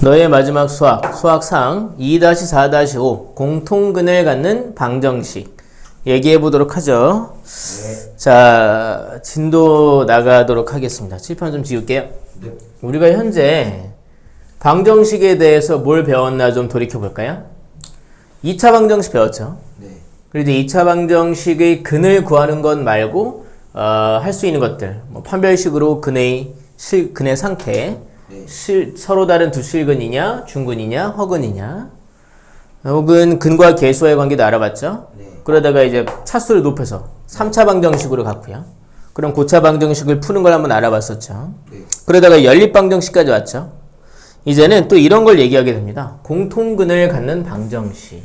너의 마지막 수학상 2-4-5 공통근을 갖는 방정식 얘기해 보도록 하죠. 네. 자, 진도 나가도록 하겠습니다. 칠판 좀 지울게요. 네. 우리가 현재 방정식에 대해서 뭘 배웠나 좀 돌이켜 볼까요? 2차 방정식 배웠죠. 네. 그리고 이제 2차 방정식의 근을 구하는 것 말고 할 수 있는 것들, 뭐 판별식으로 근의 상태, 네. 서로 다른 두 실근이냐, 중근이냐, 허근이냐, 혹은 근과 계수와의 관계도 알아봤죠. 네. 그러다가 이제 차수를 높여서 3차 방정식으로 갔고요. 그럼 고차 방정식을 푸는 걸 한번 알아봤었죠. 네. 그러다가 연립 방정식까지 왔죠. 이제는 또 이런 걸 얘기하게 됩니다. 공통근을 갖는 방정식.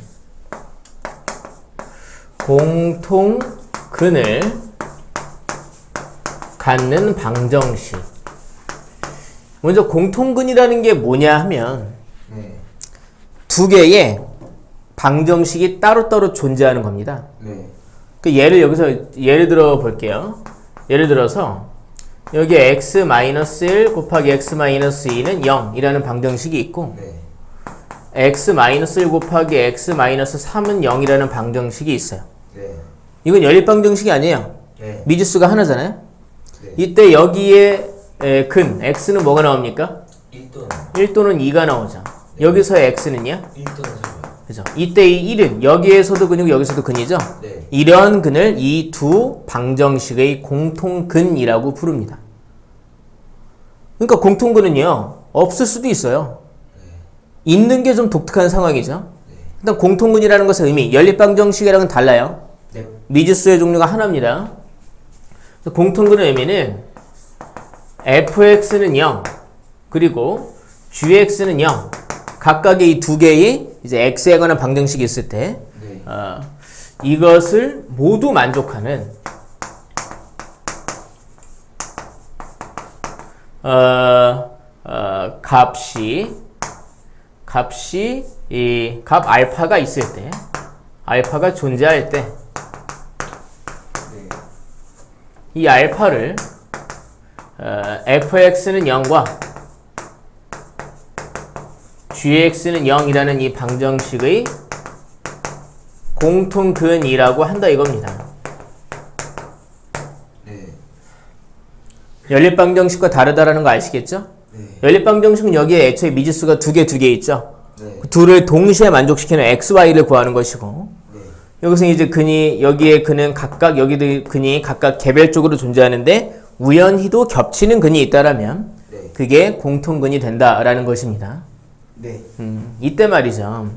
공통근을 갖는 방정식. 먼저 공통근이라는 게 뭐냐 하면 네. 두 개의 방정식이 따로따로 존재하는 겁니다. 네. 그 예를 들어 볼게요. 예를 들어서 여기 x-1 곱하기 x-2는 0이라는 방정식이 있고 네. x-1 곱하기 x-3은 0이라는 방정식이 있어요. 네. 이건 연립 방정식이 아니에요. 네. 미지수가 하나잖아요. 네. 이때 여기에 근 x는 뭐가 나옵니까? 1또는 1 또는 2가 나오죠. 여기서의 x는요? 1또는 3. 그죠? 이때 이 1은 여기에서도 근이고 여기서도 근이죠? 네. 이런 근을 이 두 방정식의 공통근이라고 부릅니다. 그러니까 공통근은요, 없을 수도 있어요. 있는 게 좀 독특한 상황이죠. 일단 공통근이라는 것의 의미, 연립방정식이랑은 달라요. 네. 미지수의 종류가 하나입니다. 공통근의 의미는 fx는 0, 그리고 gx는 0. 각각의 이 두 개의 이제 x에 관한 방정식이 있을 때, 네. 이것을 모두 만족하는 값이 이 값 알파가 있을 때, 알파가 존재할 때, 네. 이 알파를 fx는 0과 gx는 0이라는 이 방정식의 공통근이라고 한다 이겁니다. 네. 연립방정식과 다르다라는 거 아시겠죠? 네. 연립방정식은 여기에 애초에 미지수가 두 개 있죠? 네. 그 둘을 동시에 만족시키는 x, y를 구하는 것이고, 네. 여기서 이제 여기에 근은 각각, 여기도 근이 각각 개별적으로 존재하는데, 우연히도 겹치는 근이 있다라면, 네. 그게 공통근이 된다라는 것입니다. 네. 이때 말이죠.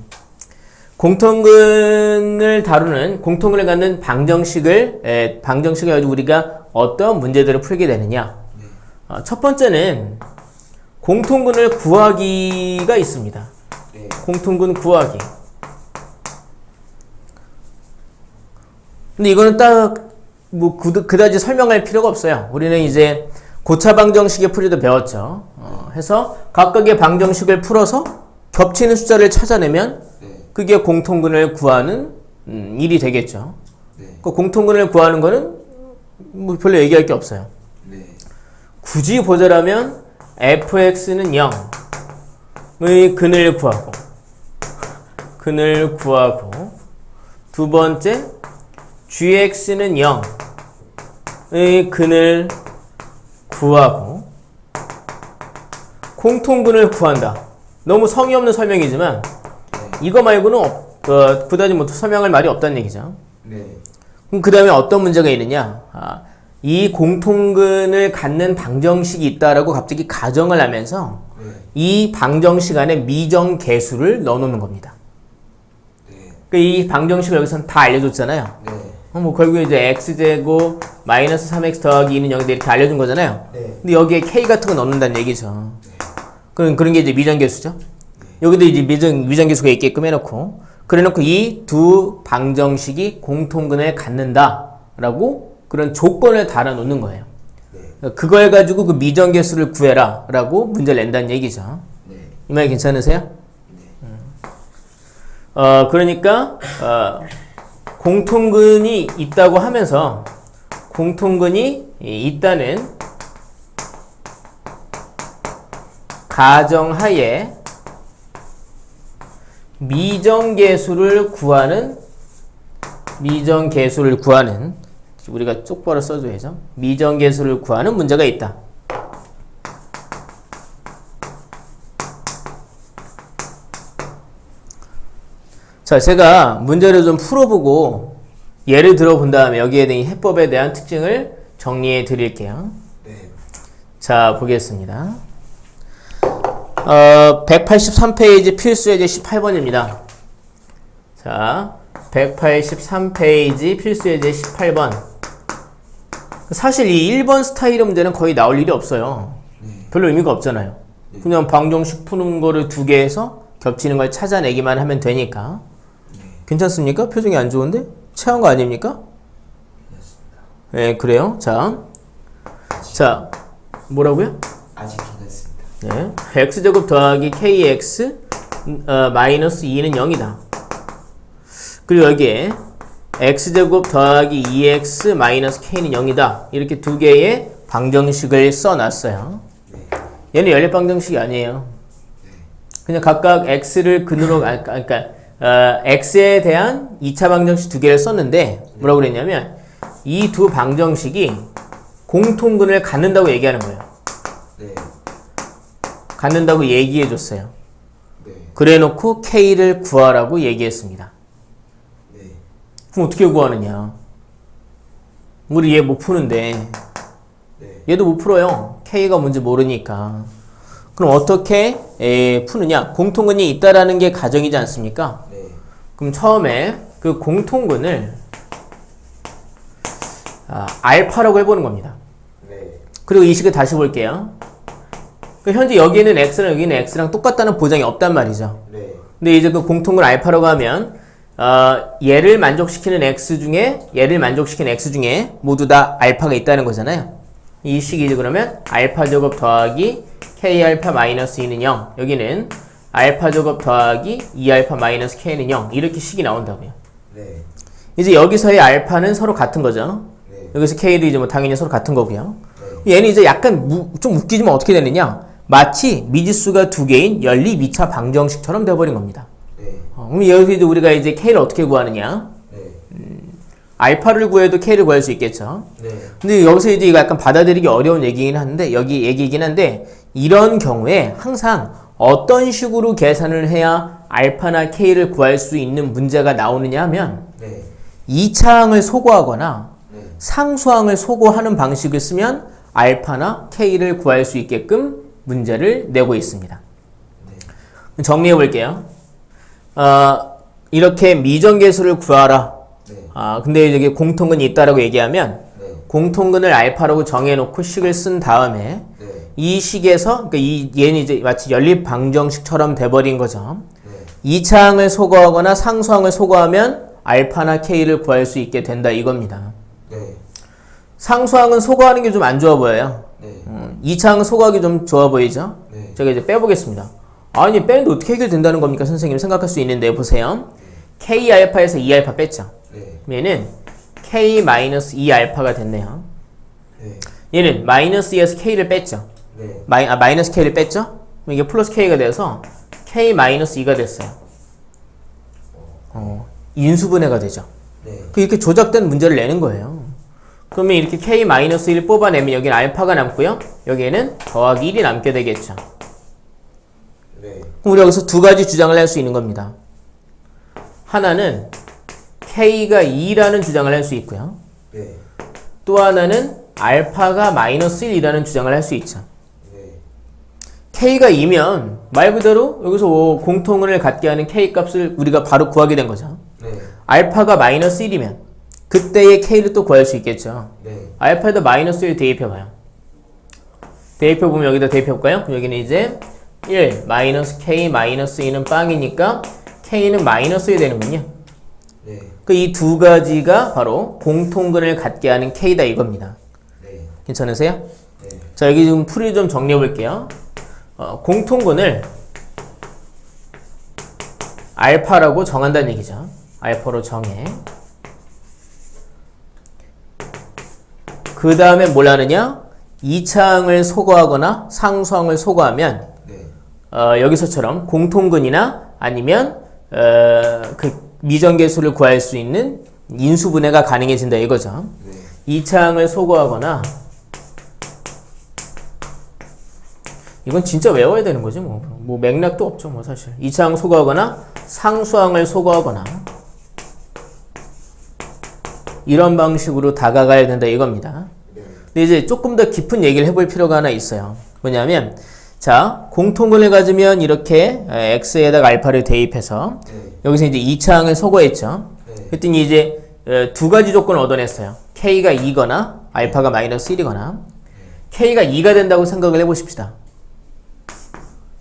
공통근을 갖는 방정식을 가지고 우리가 어떤 문제들을 풀게 되느냐. 첫 번째는 공통근을 구하기가 있습니다. 네. 공통근 구하기. 근데 이거는 그다지 설명할 필요가 없어요. 우리는 이제 고차 방정식의 풀이도 배웠죠. 해서 각각의 방정식을 풀어서 겹치는 숫자를 찾아내면 네. 그게 공통근을 구하는 일이 되겠죠. 네. 그 공통근을 구하는 거는 뭐 별로 얘기할 게 없어요. 네. 굳이 보자라면 fx는 0의 근을 구하고 두 번째 gx는 0의 근을 구하고 공통근을 구한다. 너무 성의 없는 설명이지만 이거 말고는 그다지 뭐 설명할 말이 없다는 얘기죠. 네. 그럼 그 다음에 어떤 문제가 있느냐? 이 공통근을 갖는 방정식이 있다라고 갑자기 가정을 하면서 네. 이 방정식 안에 미정계수를 넣어놓는 겁니다. 네. 그러니까 이 방정식을 여기서는 다 알려줬잖아요. 네. 뭐 결국에 이제 x제곱 마이너스 3x 더하기 2는 0인데 이렇게 알려준 거잖아요. 네. 근데 여기에 k 같은 거 넣는다는 얘기죠. 그런 게 이제 미정계수죠. 여기도 이제 미정계수가 있게끔 해놓고, 그래놓고 이 두 방정식이 공통근을 갖는다라고 그런 조건을 달아놓는 거예요. 네. 그걸 가지고 그 미정계수를 구해라라고 문제를 낸다는 얘기죠. 네. 이 말 괜찮으세요? 네. 그러니까 공통근이 있다고 하면서 공통근이 있다는 가정하에 미정계수를 구하는 우리가 똑바로 써줘야죠. 미정계수를 구하는 문제가 있다. 자, 제가 문제를 좀 풀어보고 예를 들어본 다음에 여기에 대한 해법에 대한 특징을 정리해 드릴게요. 네. 자, 보겠습니다. 183페이지 필수 예제 18번입니다. 자, 183페이지 필수 예제 18번. 사실 이 1번 스타일의 문제는 거의 나올 일이 없어요. 별로 의미가 없잖아요. 그냥 방정식 푸는 거를 두 개 해서 겹치는 걸 찾아내기만 하면 되니까. 괜찮습니까? 표정이 안 좋은데? 체한 거 아닙니까? 네, 그래요. 자, 뭐라고요? 아직 괜찮습니다. 네, x제곱 더하기 kx 마이너스 2는 0이다. 그리고 여기에 x제곱 더하기 2x 마이너스 k는 0이다. 이렇게 두 개의 방정식을 써놨어요. 얘는 연립 방정식이 아니에요. 그냥 각각 x를 근으로, 그러니까 x에 대한 2차 방정식 두 개를 썼는데 뭐라고 그랬냐면 이 두 방정식이 공통근을 갖는다고 얘기하는 거예요. 네. 갖는다고 얘기해 줬어요. 네. 그래 놓고 k를 구하라고 얘기했습니다. 네. 그럼 어떻게 구하느냐? 우리 얘 못 푸는데 네. 얘도 못 풀어요. k가 뭔지 모르니까. 그럼 어떻게 푸느냐? 공통근이 있다라는 게 가정이지 않습니까? 네. 그럼 처음에 그 공통근을 알파라고 해보는 겁니다. 네. 그리고 이 식을 다시 볼게요. 현재 여기는 x랑 여기는 x랑 똑같다는 보장이 없단 말이죠. 네. 근데 이제 그 공통근 알파라고 하면 얘를 만족시키는 x 중에 모두 다 알파가 있다는 거잖아요. 이 식이 이제 그러면 알파 제곱 더하기 k 알파 마이너스 2는 0. 여기는 알파 제곱 더하기 2알파 마이너스 k는 0. 이렇게 식이 나온다고요. 네. 이제 여기서의 알파는 서로 같은 거죠. 네. 여기서 k도 이제 뭐 당연히 서로 같은 거고요. 네. 얘는 이제 약간 좀 웃기지만 어떻게 되느냐? 마치 미지수가 두 개인 연립 2차 방정식처럼 돼버린 겁니다. 네. 그럼 여기서 이제 우리가 이제 k를 어떻게 구하느냐? 네. 알파를 구해도 k를 구할 수 있겠죠. 네. 근데 여기서 이제 이거 약간 받아들이기 어려운 얘기긴 한데, 이런 경우에 항상 어떤 식으로 계산을 해야 알파나 k를 구할 수 있는 문제가 나오느냐 하면, 네. 2차항을 소거하거나 네. 상수항을 소거하는 방식을 쓰면 알파나 k를 구할 수 있게끔 문제를 내고 있습니다. 네. 정리해 볼게요. 이렇게 미정계수를 구하라. 네. 근데 이게 공통근이 있다라고 얘기하면 네. 공통근을 알파라고 정해놓고 식을 쓴 다음에 네. 이 식에서 그러니까 얘는 이제 마치 연립 방정식처럼 돼버린 거죠. 네. 2차항을 소거하거나 상수항을 소거하면 알파나 k를 구할 수 있게 된다 이겁니다. 네. 상수항은 소거하는 게 좀 안 좋아 보여요. 네. 2차항은 소거하기 좀 좋아 보이죠? 네. 제가 이제 빼보겠습니다. 아니 빼는데 어떻게 해결된다는 겁니까 선생님? 생각할 수 있는데 보세요. k 알파에서 2알파 뺐죠. 네. 얘는 k 마이너스 2알파가 됐네요. 네. 얘는 마이너스 2에서 k를 뺐죠. 네. 마이너스 k를 뺐죠? 그럼 이게 플러스 k가 돼서 k 마이너스 2가 됐어요. 인수분해가 되죠. 네. 이렇게 조작된 문제를 내는 거예요. 그러면 이렇게 k 마이너스 1을 뽑아내면 여기는 알파가 남고요. 여기에는 더하기 1이 남게 되겠죠. 네. 그럼 우리 여기서 두 가지 주장을 할 수 있는 겁니다. 하나는 k가 2라는 주장을 할 수 있고요. 네. 또 하나는 알파가 마이너스 1이라는 주장을 할 수 있죠. 네. k가 2면 말 그대로 여기서 공통을 갖게 하는 k 값을 우리가 바로 구하게 된 거죠. 네. 알파가 마이너스 1이면 그때의 k를 또 구할 수 있겠죠. 네. 알파에다 마이너스 1 대입해봐요. 대입해보면 여기다 대입해볼까요? 그럼 여기는 이제 1 마이너스 k 마이너스 2는 빵이니까 k는 마이너스 1 되는군요. 네. 이 두 가지가 바로 공통근을 갖게 하는 k다 이겁니다. 네. 괜찮으세요? 네. 자, 여기 좀 풀이 좀 정리해 볼게요. 공통근을 알파라고 정한다는 얘기죠. 알파로 정해. 그 다음에 뭘 하느냐? 2차항을 소거하거나 상수항을 소거하면 네. 여기서처럼 공통근이나 아니면 그 미정계수를 구할 수 있는 인수분해가 가능해진다 이거죠. 네. 이 창을 소거하거나 이건 진짜 외워야 되는 거지 뭐 맥락도 없죠 뭐 사실. 이 창 소거하거나 상수항을 소거하거나 이런 방식으로 다가가야 된다 이겁니다. 네. 근데 이제 조금 더 깊은 얘기를 해볼 필요가 하나 있어요. 뭐냐면 자 공통근을 가지면 이렇게 x에다가 알파를 대입해서 네. 여기서 이제 2차항을 소거했죠. 네. 그랬더니 이제 두 가지 조건을 얻어냈어요. k가 2거나 알파가 마이너스 1이거나 k가 2가 된다고 생각을 해보십시다.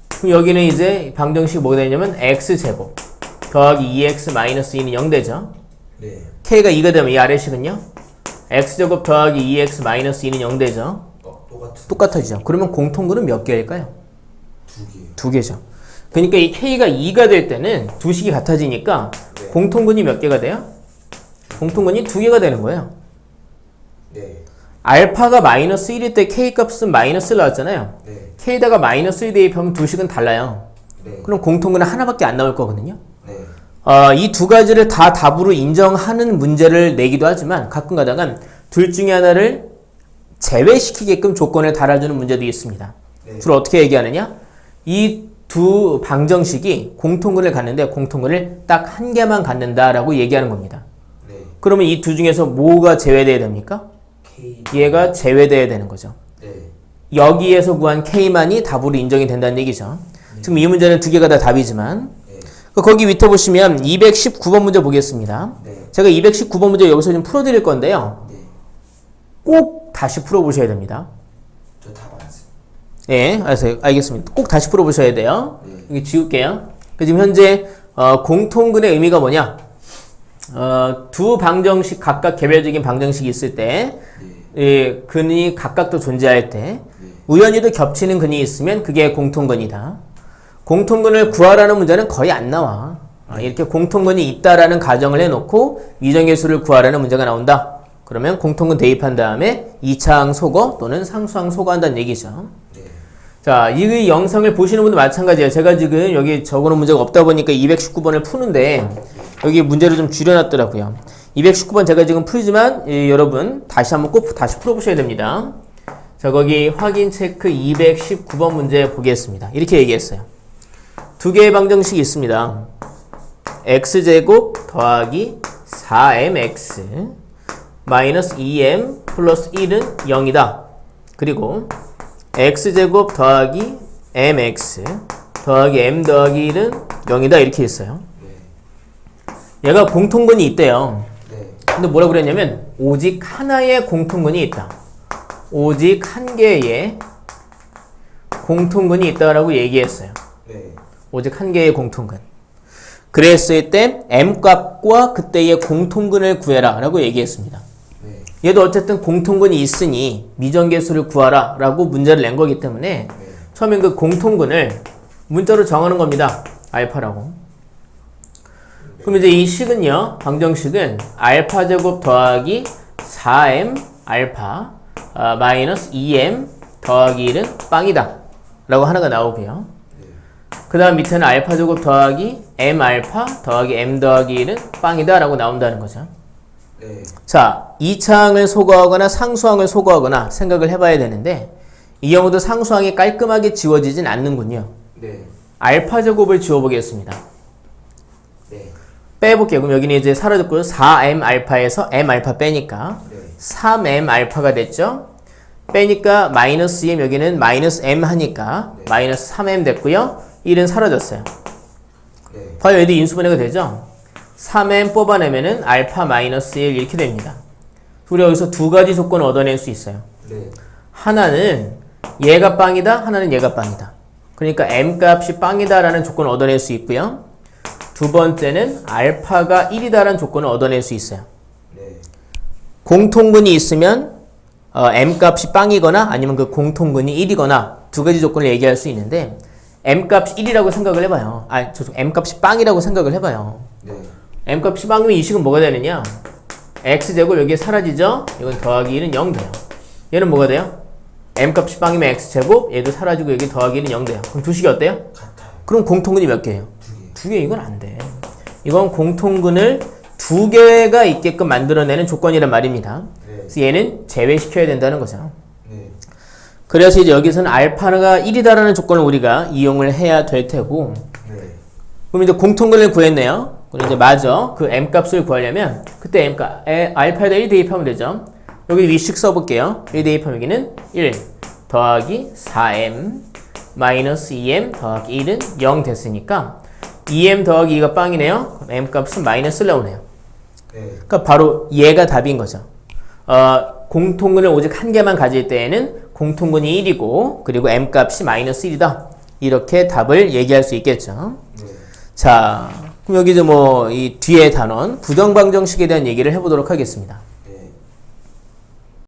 그럼 여기는 이제 방정식이 뭐가 되냐면 x제곱 더하기 2x 마이너스 2는 0 되죠. 네. k가 2가 되면 이 아래식은요. x제곱 더하기 2x 마이너스 2는 0 되죠. 똑같아지죠. 그러면 공통근은 몇 개일까요? 두 개요. 두 개죠. 그러니까 이 k가 2가 될 때는 두 식이 같아지니까 네. 공통근이 몇 개가 돼요? 공통근이 두 개가 되는 거예요. 네. 알파가 마이너스 1일 때 k 값은 마이너스를 나왔잖아요. 네. k에다가 마이너스 1 대입하면 두 식은 달라요. 네. 그럼 공통근은 하나밖에 안 나올 거거든요. 네. 이 두 가지를 다 답으로 인정하는 문제를 내기도 하지만 가끔 가다간 둘 중에 하나를 제외시키게끔 조건을 달아주는 문제도 있습니다. 네. 주로 어떻게 얘기하느냐? 이 두 방정식이 공통근을 갖는데 공통근을 딱 한 개만 갖는다라고 얘기하는 겁니다. 네. 그러면 이 두 중에서 뭐가 제외돼야 됩니까? K. 얘가 제외돼야 되는 거죠. 네. 여기에서 구한 K만이 답으로 인정이 된다는 얘기죠. 지금 이 문제는 두 개가 다 답이지만 네. 거기 밑에 보시면 219번 문제 보겠습니다. 네. 제가 219번 문제 여기서 좀 풀어드릴 건데요. 네. 꼭 다시 풀어보셔야 됩니다. 저 다 봤어요. 예, 알겠습니다. 꼭 다시 풀어보셔야 돼요. 네. 여기 지울게요. 지금 현재 공통근의 의미가 뭐냐? 두 방정식 각각 개별적인 방정식이 있을 때 네. 근이 각각도 존재할 때 네. 우연히도 겹치는 근이 있으면 그게 공통근이다. 공통근을 구하라는 문제는 거의 안 나와. 이렇게 공통근이 있다라는 가정을 해놓고 미정계수를 구하라는 문제가 나온다. 그러면 공통근 대입한 다음에 2차항 소거 또는 상수항 소거한다는 얘기죠. 네. 자, 이 영상을 보시는 분도 마찬가지예요. 제가 지금 여기 적어놓은 문제가 없다 보니까 219번을 푸는데 여기 문제를 좀 줄여놨더라고요. 219번 제가 지금 풀지만 여러분 다시 한번 꼭 다시 풀어보셔야 됩니다. 자, 거기 확인 체크 219번 문제 보겠습니다. 이렇게 얘기했어요. 두 개의 방정식이 있습니다. x제곱 더하기 4mx 마이너스 2m 플러스 1은 0이다. 그리고 x제곱 더하기 mx 더하기 m 더하기 1은 0이다. 이렇게 했어요. 네. 얘가 공통근이 있대요. 네. 근데 뭐라고 그랬냐면 오직 하나의 공통근이 있다. 오직 한 개의 공통근이 있다라고 얘기했어요. 네. 오직 한 개의 공통근. 그랬을 때 m값과 그때의 공통근을 구해라 라고 얘기했습니다. 네. 얘도 어쨌든 공통근이 있으니 미정계수를 구하라 라고 문제를 낸 거기 때문에 네. 처음엔 그 공통근을 문자로 정하는 겁니다. 알파라고. 그럼 이제 이 식은요, 방정식은 알파 제곱 더하기 4m 알파 마이너스 2m 더하기 1은 빵이다 라고 하나가 나오고요. 그 다음 밑에는 알파 제곱 더하기 m 알파 더하기 m 더하기 1은 빵이다 라고 나온다는 거죠. 네. 자, 2차항을 소거하거나 상수항을 소거하거나 생각을 해봐야 되는데 이 경우도 상수항이 깔끔하게 지워지진 않는군요. 네. 알파 제곱을 지워보겠습니다. 네. 빼볼게요. 그럼 여기는 이제 사라졌고요. 4m 알파에서 m 알파 빼니까 네. 3m 알파가 됐죠. 빼니까 마이너스 m 여기는 마이너스 m 하니까 네. 마이너스 3m 됐고요. 1은 사라졌어요. 네. 봐요. 얘도 인수분해가 되죠. 3m 뽑아내면은 알파 마이너스 1 이렇게 됩니다. 우리 여기서 두 가지 조건을 얻어낼 수 있어요. 네. 하나는 얘가 빵이다. 하나는 얘가 빵이다. 그러니까 m 값이 빵이다 라는 조건을 얻어낼 수 있고요. 두 번째는 알파가 1이다 라는 조건을 얻어낼 수 있어요. 네. 공통근이 있으면 m 값이 빵이거나 아니면 그 공통근이 1이거나 두 가지 조건을 얘기할 수 있는데 m 값이 1이라고 생각을 해봐요. m 값이 빵이라고 생각을 해봐요. 네. m 값이 빵이면 이 식은 뭐가 되느냐? x제곱 여기에 사라지죠? 이건 더하기 1은 0 돼요. 얘는 뭐가 돼요? m 값이 빵이면 x제곱 얘도 사라지고 여기 더하기 1은 0 돼요. 그럼 두 식이 어때요? 같아요. 그럼 공통근이 몇 개예요? 두 개. 두 개. 이건 안 돼. 이건 공통근을 두 개가 있게끔 만들어내는 조건이란 말입니다. 네. 그래서 얘는 제외시켜야 된다는 거죠. 네. 그래서 이제 여기서는 알파가 1이다라는 조건을 우리가 이용을 해야 될 테고, 네. 그럼 이제 공통근을 구했네요. 그럼 이제 마저 그 m 값을 구하려면 그때 m 값 알파에다 1 대입하면 되죠. 여기 위식 써볼게요. 1 대입하면 여기는 1 더하기 4m 마이너스 2m 더하기 1은 0 됐으니까 2m 더하기 2가 빵이네요. 그럼 m 값은 마이너스 나오네요. 네. 그러니까 바로 얘가 답인 거죠. 공통근을 오직 한 개만 가질 때에는 공통근이 1이고 그리고 m 값이 마이너스 1이다. 이렇게 답을 얘기할 수 있겠죠. 네. 자, 그럼 여기 이제 뭐 이 뒤에 단원 부정방정식에 대한 얘기를 해보도록 하겠습니다.